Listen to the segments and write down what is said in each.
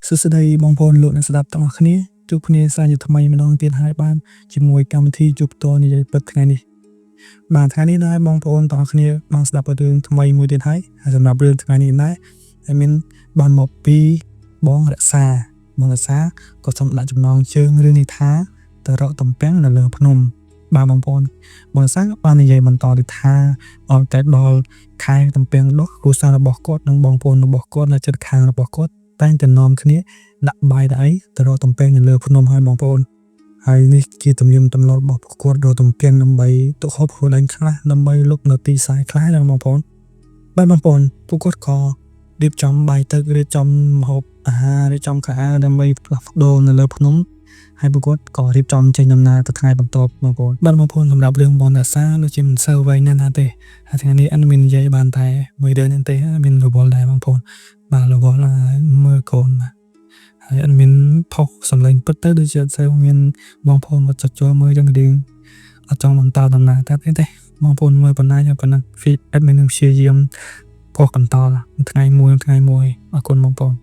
សួស្តីបងប្អូនលោកអ្នកស្ដាប់ទាំងអស់គ្នាជួបគ្នាសាជាថ្មីម្ដងទៀតហើយបានជាមួយកម្មវិធីជួបផ្ទាល់និយាយពិតថ្ងៃនេះបាទថ្ងៃនេះដែរបងប្អូនទាំងអស់គ្នាបានស្ដាប់រឿងថ្មីមួយទៀតហើយសម្រាប់រឿងថ្ងៃនេះដែរដែលមានបានមកពីបងរក្សាក៏សូមដាក់ចំណងជើងរឿងនេះថាទៅរកតំពាំងនៅលើភ្នំបាទបងប្អូនបងរក្សាបាននិយាយបន្តទៅថាអត់តែដល់ខែតំពាំងដុះគ្រួសាររបស់គាត់និងបងប្អូនរបស់គាត់នៅជិតខាងរបស់គាត់តែងតែនាំគ្នាដាក់បាយដាក់អីទៅរកតំពាំងនៅលើភ្នំហើយបងប្អូនហើយនេះជាទំនៀមទម្លាប់របស់ពួកគាត់រកតំពាំងដើម្បីទុកហូបខ្លួនឯងខ្លះដើម្បីលុកនៅទីផ្សារខ្លះណាបងប្អូនបាទបងប្អូនពួកគាត់ក៏រៀបចំបាយទឹករៀបចំម្ហូបអាហាររៀបចំខោអាវដើម្បីផ្លាស់ប្ដូរនៅលើភ្នំហើយពួកគាត់ក៏រៀបចំចេញដំណើរទៅថ្ងៃបន្ទាប់បងប្អូនបាទបងប្អូនសម្រាប់រឿងបងតាសាដូចជាមិនសូវវែងណាស់ទេហើយថ្ងៃនេះអត់មាននិយាយបានតែមួយរឿងនេះទេមានរវល់ដែរបងប្អូនបាទរវល់មើលកូនបាទហើយអត់មានផុសសំឡេងពិតទៅដូចជាអត់សូវមានបងប្អូនមកចុចចូលមើលចឹងរឿងអត់ចង់បន្តដំណើរតែទេបងប្អូនមើលប៉ុណ្ណាយ៉ាងប៉ុណ្ណឹង feed អត់មាននឹងព្យាយាមផុសបន្តថ្ងៃមួយអរគុណបងប្អូន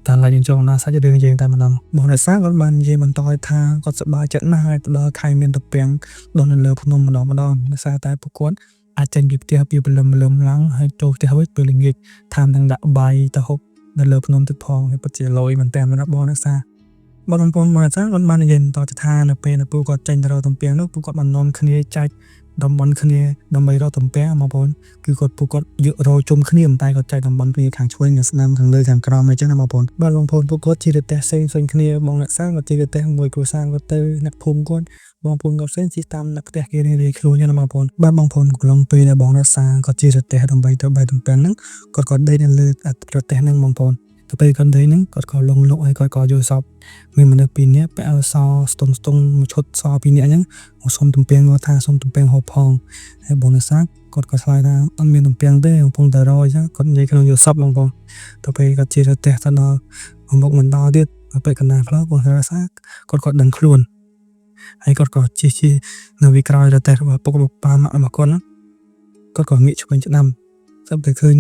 តែឡើយយើងចូលដល់សាច់រឿងយើងតែម្ដងបងអ្នកសាគាត់បាននិយាយបន្តថាគាត់សប្បាយចិត្តណាស់ហើយទៅដល់ខែមានតំពាំងដល់នៅលើភ្នំម្ដងដោយសារតែពួកគាត់អាចចេញពីផ្ទះពីព្រលឹមឡើងហើយចូលផ្ទះវិញពេលល្ងាចតាមទាំងដាក់បាយទៅហូបនៅលើភ្នំទឹកផងហើយពិតជាលយមែនតើសម្រាប់បងអ្នកសាបងប្អូនបងអ្នកសាគាត់បាននិយាយបន្តថានៅពេលពួកគាត់ចេញទៅរកតំពាំងនោះពួកគាត់បាននាំគ្នាចែកតំបន់គ្នាដើម្បីរកតំពាំងបងប្អូនគឺពួកគាត់យករជុំគ្នាតែគាត់ចែកតំបន់គ្នាខាងឆ្វេងខាងស្ដាំខាងលើខាងក្រោមអញ្ចឹងណាបងប្អូនបាទបងប្អូនពួកគាត់ជារទេសផ្សេងគ្នាបងអ្នកសាគាត់ជារទេសមួយគ្រួសារគាត់ទៅអ្នកភូមិគាត់បងប្អូនគាត់ផ្សេងជិះតាមអ្នកផ្ទះគេរៀងៗខ្លួនណាបងប្អូនបាទបងប្អូនកំឡុងពេលដែលបងអ្នកសាគាត់ជារទេសដើម្បីទៅបែបតំពាំងហ្នឹងគាត់ក៏ដេកនៅលើរទេសហ្នឹងបងប្អូនទៅពេលគាត់ដេកហ្នឹងគាត់ក៏លងលក់ហើយគាត់ក៏យកសពមានមនុស្សពីរនាក់ពាក់អាវសស្ទង់មួយឈុតសពីរនាក់អញ្ចឹងសុំតំពាំងគាត់ថាសុំតំពាំងហូបផងហើយបងអ្នកសាគាត់ក៏ឆ្លើយថាអត់មានតំពាំងទេកំពុងតែរយអញ្ចឹងគាត់និយាយក្នុងយកសពបងប្អូនទៅពេលគាត់ជារទេសទៅដល់មុខមិនដល់ទៀតទៅពេលកណ្ដាលផ្លូវបងអ្នកសាគាត់ក៏ដឹងខ្លួនហើយគាត់ក៏ជិះនៅវាក្រោយរទេសរបស់ពុកប៉ាម៉ាក់របស់គាត់ហ្នឹងគាត់ក៏ងាកឆ្វេងឆ្ដាំស្រាប់តែឃើញ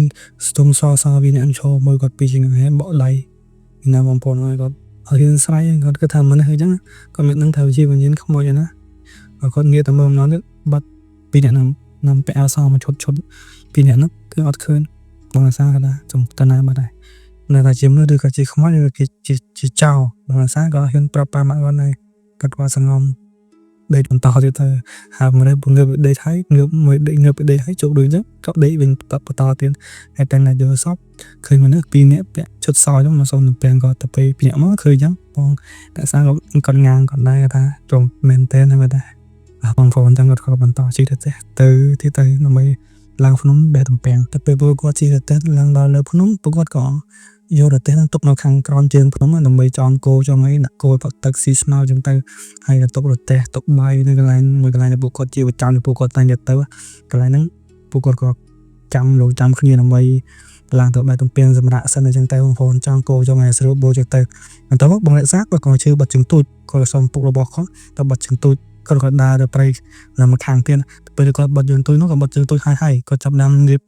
ស្ទង់សវាអ្នកឈរមើលគាត់ពីជាងហែបក់ដៃណាបងប្អូនហើយគាត់ឲ្យរៀនស្រ័យគាត់គិតថាមិនហ្នឹងអញ្ចឹងគាត់មិនដឹងថាជាវិញ្ញាណខ្មោចឯណាគាត់ងាកទៅមើលម្ដងទៀតបាត់ពីអ្នកនាំពាក់អាវសមួយឈុតពីអ្នកហ្នឹងគឺអត់ឃើញបងអាសាគាត់ថាចំតណាបាត់ហើយនៅតែជាមនុស្សឬក៏ជាខ្មោចឬក៏ជាចោរបងអាសាក៏ហ៊ានប្រាប់ប៉ាម៉ាក់គាត់ហើយគាត់សង្ងំដេកបន្តទៀតទៅហើយមនុស្សងើបដេកហើយងើបដេកហើយជោគដូចហ្នឹងក៏ដេកវិញបន្តទៀតហើយតែអ្នកយកសពឃើញមនុស្សពីរនាក់ពាក់ឈុតសអញ្ចឹងមកសុំតំពាំងគាត់ទៅពេលពីរនាក់មកឃើញអញ្ចឹងបងអ្នកសាគាត់ងាងគាត់ដែរថាជុំមែនតើហ្នឹងមែនដែរបងប្អូនអញ្ចឹងគាត់ក៏បន្តជិះទៅដើម្បីឡើងភ្នំបែបតំពាំងតែពេលពួកគាត់ជិះទៅឡើងដល់លើភ្នំពួកគាត់ក៏យករទេះនឹងទុកនៅខាងក្រោមជើងភ្នំដើម្បីចងគោចងអីដាក់គោផឹកទឹកស៊ីស្នោអញ្ចឹងទៅហើយទុករទេះទុកបាយនៅកន្លែងមួយកន្លែងដែលពួកគាត់ជាប្រចាំពួកគាត់តែងទៅកន្លែងហ្នឹងពួកគាត់ក៏ចាំគ្នាដើម្បីឡើងទៅបែបតំពាំងសម្រាប់សិនអញ្ចឹងទៅបងប្អូនចងគោចងឲ្យស្រួលបូចទៅបន្ទាប់មកបងរក្សាគាត់ក៏ជឿបាត់ជើងទូចគាត់សុំពុករបស់គាត់ទៅបាត់ជើងទូចគាត់ក៏ដើរទៅព្រៃនៅម្ខាងទៀតពេលគាត់បាត់ជើងទូចនោះក៏បាត់ជើងទូចហើយគាត់ចាប់ដើមរៀប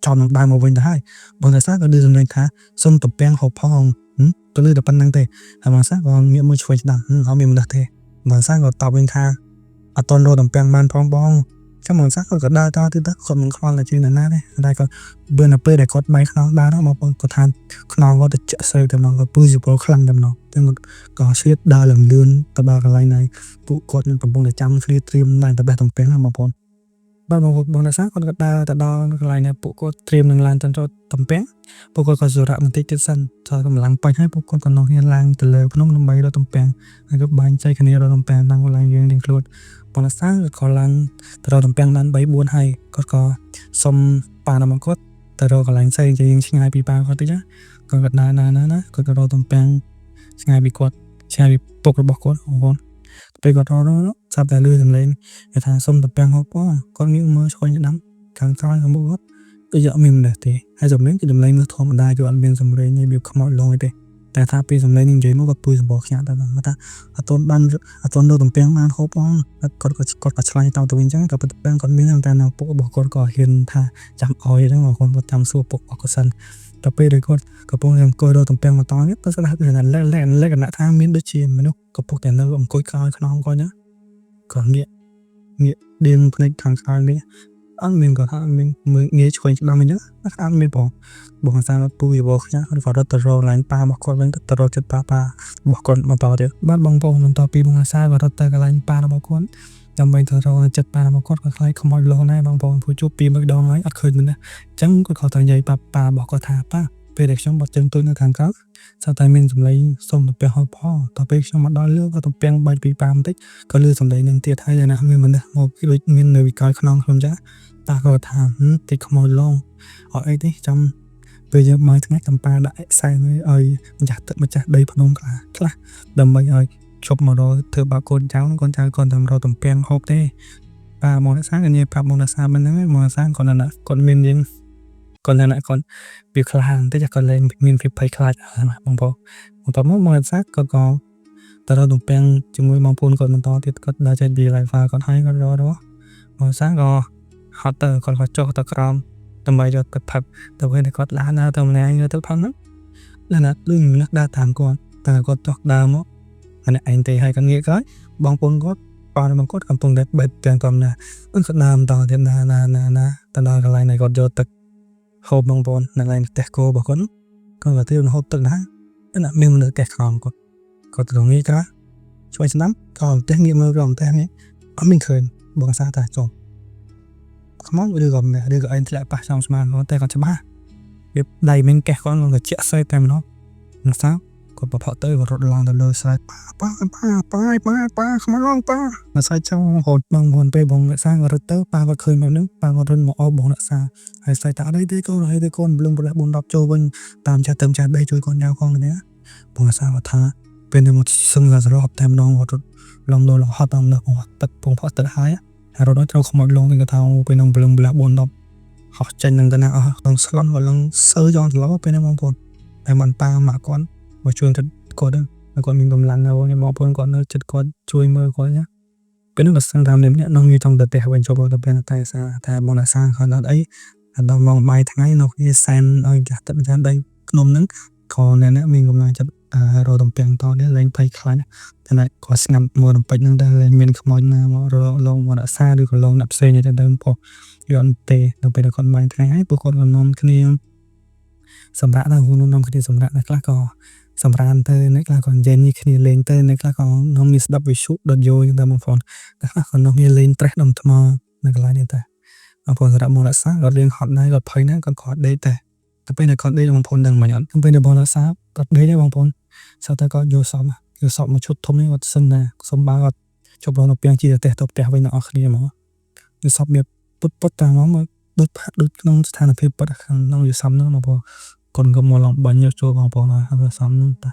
ចំនឹងដើរមកវិញទៅហើយបងរក្សាក៏ឌឺសំឡេងថាសុំតំពាំងហូបផងទៅលើតែប៉ុណ្្នឹងទេហើយបងរក្សាក៏ងាកមើលឆ្វេងស្ដាំអត់មានមនុស្សទេបងរក្សាក៏តបវិញថាអត់តន់រកតំពាំងបានផងបងចាំបងរក្សាក៏ដើរតទៀតទៅគាត់មិនខ្វល់តែជឿណាទេតែគាត់បឿនទៅពេលដែលគាត់បាយខ្នងដើរមកបងគាត់ថាខ្នងគាត់ទៅចាក់ស្រូវតែមកគាត់ពឺជពលខ្លាំងតែមកតែក៏ឆ្លៀតដើរលឿនទៅដល់កន្លែងហ្នឹងពួកគាត់នឹងកំពុងតែចាំគ្នាត្រៀមឡើងទៅបេះតំពាំងបងប្អូនបាទបងរក្សាគាត់ក៏ដើរទៅដល់កន្លែងនេះពួកគាត់ត្រៀមនឹងឡើងទៅតំពាំងពួកគាត់ក៏សម្រាប់បន្តិចទៀតសិនចូលកម្លាំងបាញ់ហើយពួកគាត់ក៏នាំគ្នាឡើងទៅលើភ្នំដើម្បីរកតំពាំងហើយក៏បាញ់ចៃគ្នារកតំពាំងតាំងកន្លែងយើងខ្លួនបងរក្សាក៏ឡើងទៅរកតំពាំងបាន 3-4 ហើយគាត់ក៏សុំប៉ារបស់គាត់ទៅរកកន្លែងផ្សេងជាងឆ្ងាយពីប៉ាគាត់តិចណាគាត់ក៏ដើរគាត់ក៏រកតំពាំងឆ្ងាយពីគាត់ឆ្ងាយពីពុករបស់គាត់បងប្អូនពេលគាត់រកចាប់តែលឺសំឡេងគេថាសុំតំពាំងហូបផងគាត់ងាកមើលឆ្វេងស្ដាំខាងក្រោយរបស់គាត់ដូចជាអត់មានមនុស្សទេហើយសំឡេងគឺសំឡេងមើលធម្មតាគឺអត់មានសំឡេងវាខ្មោចលងទេតែថាពេលសំឡេងនេះនិយាយមកគាត់ពឺសម្បល់ខ្ញាក់តែថាអត់ទាន់រកតំពាំងបានហូបផងគាត់ក៏ឆ្លាញ់ទៅវិញអញ្ចឹងក៏ប៉ុន្តែគាត់មានតែនៅពុករបស់គាត់ក៏ហ៊ានថាចាំអោយហ្នឹងគាត់ចាំសួរពុករបស់គាត់សិន តែពេលដែលគាត់កំពុងអង្គុយរកទំពាំងមកតនេះគាត់ស្ដាប់លក្ខណៈថាមានដូចជាមនុស្សកំពុងតែនៅអង្គុយក្រោយខ្នងគាត់ណាគាត់ងាកដៀងភ្នែកខាងក្រោយនេះអត់មានគាត់ថាមានមើលងាយឆ្វេងស្ដាំអញ្ចឹងអត់មានបងសាពូយោខ្ញាស់គាត់រត់ទៅរកកន្លែងប៉ារបស់គាត់វិញទៅរកចិត្តប៉ារបស់គាត់បន្តទៀតបាទបងប្អូនបន្តពីបងសាគាត់រត់ទៅកន្លែងប៉ារបស់គាត់ដើម្បីទៅរកចិត្តប៉ារបស់គាត់ខ្លាចខ្មោចលោដែរបងប្អូនព្រោះជួបពីម្ដងហើយអត់ឃើញមិនណាអញ្ចឹងគាត់ក៏ទៅនិយាយប៉ារបស់គាត់ថាប៉ាពេលដែលខ្ញុំបាត់ជើងទុយនៅខាងក្រៅស្រាប់តែមានសម្លេងសុំទៅផ្ទះហត់ផលតទៅពេលខ្ញុំមកដល់លឿក៏ទំពាំងបាច់ពីប៉ាបន្តិចក៏លឺសម្លេងនឹងទៀតហើយណាមានមនុស្សមកដូចមាននៅវិកលខ្នងខ្ញុំចាតាក៏ថាតិចខ្មោចឡងអត់អីទេចាំពេលយើងមកថ្ងៃកំប៉ាដាក់ខ្សែឲ្យម្ចាស់ទឹកម្ចាស់ដីភ្នំខ្លះដើម្បីឲ្យជប់មករកធ្វើបាកូនចៅគាត់តែរកទំពាំងហូបទេប៉ាមកអ្នកសាក៏និយាយប្រាប់មកអ្នកសាមិនហ្នឹងមកអ្នកសាគាត់មានយើងគាត់ថាគាត់វាខ្លាំងតែគាត់លែងមានភាពភ័យខ្លាចបងប្អូនមកមកអ្នកសាក៏ទៅរកទំពាំងជាមួយបងប្អូនគាត់បន្តទៀតគាត់ដើរចេញពីឡាយហ្វាគាត់ហើយគាត់រកមកសាក៏ហត់ទៅគាត់ចុះទៅក្រោមដើម្បីយកទឹកផឹកទៅពេលគាត់ឡើងទៅម្នាក់ទៅផឹកហ្នឹងលណាលឺអ្នកដើរតាមគាត់តែគាត់ចុះដើរមកអានេះឯងទេហើយគាត់ងាកក្រោយបងប្អូនគាត់ប៉ារបស់គាត់កំពុងតែបេះទាំងកំណាគាត់ដើរបន្តទៀតណាទៅដល់កន្លែងដែលគាត់យកទឹកហូបបងប្អូននៅកន្លែងផ្ទះគោរបស់គាត់គាត់ទៅហូបទឹកណាណាមានមនុស្សកេះក្រោមគាត់ទៅងាកក្រោយជួយស្ដាំក៏ផ្ទះងាកមើលរំផ្ទះនេះអត់មានឃើញបងសាតាចុះខ្មោចឬក៏អីធ្លាក់ប៉ះចំស្មាតែគាត់ច្បាស់វាដៃមិនកេះគាត់ក៏ជាក់ស្អែកតែម្ដងណាសាគាត់បផក់ទៅគាត់រត់ឡើងទៅលើស្រែប៉ាខ្មោចឡងប៉ាណាសាចង់ហូតបងប្អូនពេលបងអ្នកសាគាត់រត់ទៅប៉ាគាត់ឃើញបែបហ្នឹងប៉ាគាត់រត់មកអបបងអ្នកសាហើយស្អីតាអីទេកូនប្លឹងប្រះ4 10ចូលវិញតាមចាស់ទៅចាស់ដីជួយកូនញ៉ៅផងនេះបងអ្នកសាគាត់ថាពេលនេះមកសឹងរត់តែម្ដងគាត់រត់ឡងលោហត់តាមនៅទឹកពងផក់ទឹកហើយរត់ដល់ត្រូវខ្មោចឡងទៅថាពេលនឹងប្លឹងប្រះ4 10ហោះចេញនឹងទៅណាអស់ឡងស្លន់ឡងសើចង់ទៅពេលនេះបងប្អូនហើយមិនប៉ាម៉ាក់គាត់មកជួយគាត់គាត់មានកម្លាំងហើយបងប្អូនគាត់នៅចិត្តគាត់ជួយមើលគាត់ណាពេលនោះក៏សឹងតាមនេះអ្នកនឹងចង់ទៅផ្ទះវិញចូលទៅពេលតែសាថាបងតាសាគាត់អត់អីដល់ម៉ោងបាយថ្ងៃនៅគ្នាសែនឲ្យចាស់ទឹកចាស់ដីក្នុងហ្នឹងក៏អ្នកមានកម្លាំងចិត្តរកទំពាំងតនេះលែងភ័យខ្លាចតែគាត់ស្ងាត់មើលដំពេចហ្នឹងតែលែងមានខ្មោចណាមករកលងមកដាក់សាឬក៏លងដាក់ផ្សេងទៅដើមពោះយន់ទេដល់ពេលគាត់បាយថ្ងៃហើយពួកគាត់ក៏នាំគ្នាសម្រាប់ដល់នាំគ្នាសម្រាប់អ្នកខ្លះក៏សម្រានទៅអ្នកខ្លះក៏និយាយគ្នាលេងទៅអ្នកខ្លះក៏នាំគ្នាស្ដាប់វិទ្យុដុតយោទៅបងប្អូនអ្នកខ្លះក៏នាំគ្នាលេងត្រេះដុំថ្មនៅកន្លែងនេះតែបងប្អូនសម្រាប់មករក្សាគាត់លេងហត់ណាស់គាត់ភ័យណាស់គាត់ដេកតែពេលដែលគាត់ដេកបងប្អូនដឹងមិនអត់ពេលដែលបងរក្សាគាត់ដេកដែរបងប្អូនសោះតែគាត់យកសពមកឈុតធំនេះគាត់សឹងណាសុំបើគាត់ជប់រងនៅពាំងជាទៅផ្ទះវិញអ្នកអស់គ្នាហ្មងយកសពវាពុតតាមមកដូចផាក់ដូចក្នុងស្ថានភាពពុតខាងក្នុងយសពហ្នឹងបងប្អូនគាត់ក៏មកឡងបាញ់យកចូលបងប្អូនហើយសំតា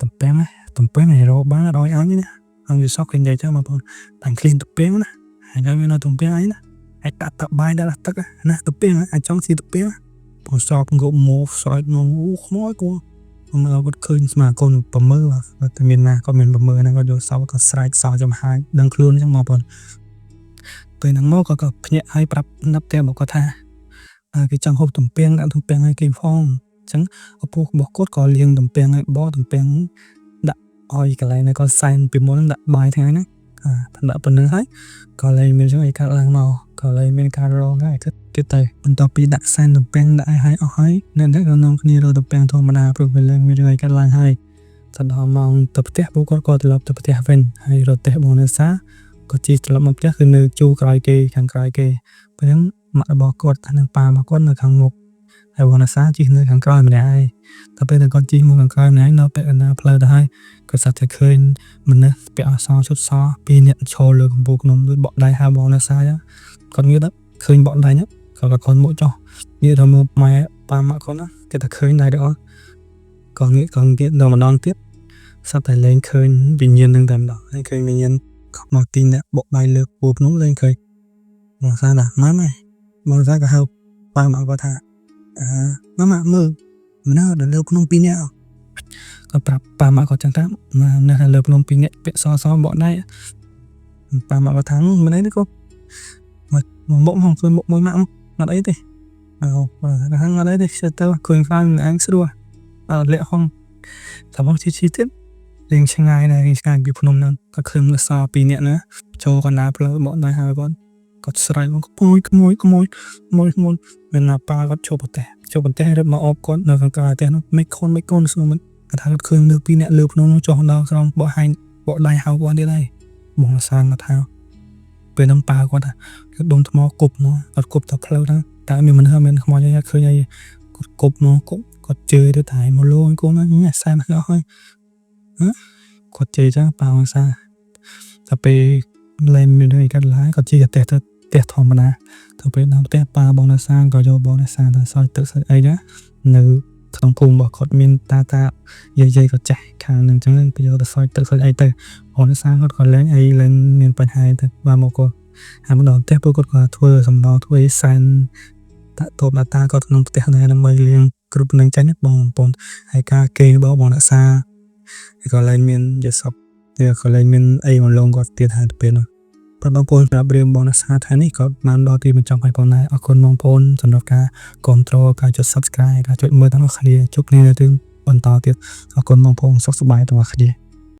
តំពាំងឲ្យរកបានអត់ឲ្យអញណាអង្គយសពគេនិយាយចឹងបងប្អូនតាំងឃ្លៀនតំពាំងណាហើយនៅមានតំពាំងអីណាអាចដាក់ទឹកបាយដាក់ទឹកណាតំពាំងអាចចង់ស៊ីតំពាំងបងសពងប់មកស្រោចមកខ្មោចគាត់គាត់ឃើញស្មាកូនប្រមើតែមានណាគាត់មានប្រមើហ្នឹងគាត់យកសពគាត់ស្រែកសោចំហាយដឹងខ្លួនចឹងបងប្អូនពេលហ្នឹងមកក៏ភ្ញាក់ឲ្យប្រាប់ណាប់ផ្ទះบอกគាត់ថាគេចង់ហូបតំពាំងដាក់តំពាំងឲ្យគេផងអញ្ចឹងឪពុករបស់គាត់ក៏លាងតំពាំងឲ្យបោតំពាំងដាក់ឲ្យកន្លែងហ្នឹងគាត់សែនពីមុនហ្នឹងដាក់បាយថ្ងៃហ្នឹងដាក់ប៉ុណ្្នឹងហើយក៏លែងមានចឹងអីកើតឡើងមកក៏លែងមានការរងហើយទៀតទៅបន្ទាប់ពីដាក់សែនតំពាំងដាក់ឲ្យអស់ហើយនៅហ្នឹងក៏នាំគ្នារកតំពាំងធម្មតាព្រោះវាលែងមានរឿងអីកើតឡើងហើយទៅដល់ម៉ោងទៅផ្ទះពួកគាត់ក៏ត្រឡប់ទៅផ្ទះវិញហើយរត់ផ្ទះបងនៅសាក៏ជិះត្រឡប់មកផ្ទះគឺនៅជួរក្រោយគេខាងក្រោយគេពេលហ្នឹងម៉ាក់របស់គាត់និងប៉ារបស់គាត់នៅខាងមុខហើយបងណាសាជិះនៅខាងក្រោយម្នាក់ហើយតែពេលដែលគាត់ជិះមកខាងក្រោយម្នាក់នៅពាក់កណ្ដាលផ្លូវទៅហើយគាត់សាប់តែឃើញមនុស្សពាក់អសឈុតសពីរនាក់ឈរលើកំពូលភ្នំដូចបក់ដៃហៅបងណាសាគាត់ងាកទៅឃើញបក់ដៃហ្នឹងគាត់មុខចុះងាកទៅមើលម៉ែប៉ាម៉ាក់គាត់ណាគេតែឃើញដែរដល់ក៏ងាកដល់ម្ដងទៀតសាប់តែលែងឃើញវិញ្ញាណនឹងតែម្ដងហើយឃើញវិញ្ញាណមកទីអ្នកបក់ដៃលើកំពូលភ្នំលែងឃើញបងសាណាម៉ាម៉ែបងសាក៏ហៅប៉ាម៉ាក់គាត់ថាម៉ាម៉ាមើលម្នាក់នៅលើភ្នំពីរនាក់គាត់ប្រាប់ប៉ាម៉ាក់គាត់ចឹងថានៅលើភ្នំពីរនាក់ពាក់សបក់ដៃប៉ាម៉ាក់គាត់ថាម្នាក់នេះគាត់មកមុខមកជួយមុខមួយម៉ាក់អត់អីទេ ខាងអត់ទេទៅឃើញខ្លាំងអាំងស្រួលលាក់ហងតែមកជីទៀតរៀងឆ្ងាយដែររៀងឆ្ងាយពីភ្នំហ្នឹងក៏ឃើញលស2នាក់ណាចូលកណ្ដាលផ្លូវបកដៃហើយគាត់ស្រែកមកខ្មោចមានណាប៉ាគាត់ចូលប្រទេសរត់មកអបគាត់នៅខាងក្រៅផ្ទះនោះមិនខូនស្រួលមិនគាត់ថាគាត់ឃើញលើ2នាក់លើភ្នំនោះចុះដល់ក្រោមបកដៃហៅគាត់ទៀតហើយបងសាងគាត់ថាពេលហ្នឹងប៉ាគាត់ថាគាត់ដុំថ្មគប់មកគាត់គប់ទៅផ្លូវហ្នឹងតែមានមិនមានខ្មោចអីឃើញអីគាត់គប់មកគាត់ជឿទៅតែមកលួងកូនហ្នឹងសែនអស់ហើយគាត់ជឿចឹងប៉ាបងសាតែពេលលែងមានអីកើតឡើងគាត់ជិះតែផ្ទះធម្មតាទៅពេលដល់ផ្ទះប៉ាបងនៅសាងក៏យកបងនៅសាងទៅសោយទឹកសោយអីណានៅក្នុងភូមិរបស់គាត់មានតាយាយគាត់ចាស់ខាងហ្នឹងចឹងទៅយកទៅសោយទឹកសោយអីទៅបងនៅសាងគាត់ក៏លែងមានបញ្ហាទៅបានមកគាត់ហើយមកដល់ផ្ទះពួកគាត់ក៏ធ្វើសំណងធ្វើសែនតាតបតាគាត់ក្នុងផ្ទះដែរដើម្បីលៀងគ្រប់នឹងចាញ់បងប្អូនហើយការគេរបស់បងអ្នកសាក៏លែងមានយសពវាក៏លែងមានអីមកលងគាត់ទៀតហើយទៅពេលនោះបងប្អូនប្រាប់រឿងបងអ្នកសាថានេះក៏បានដល់ទីបញ្ចប់ហើយបងដែរអរគុណបងប្អូនសម្រាប់ការគាំទ្រការចុច Subscribe ការចុចមើលទាំងអស់គ្នាជួបគ្នានៅរឿងបន្តទៀតអរគុណបងប្អូនសុខសប្បាយទាំងអស់គ្នា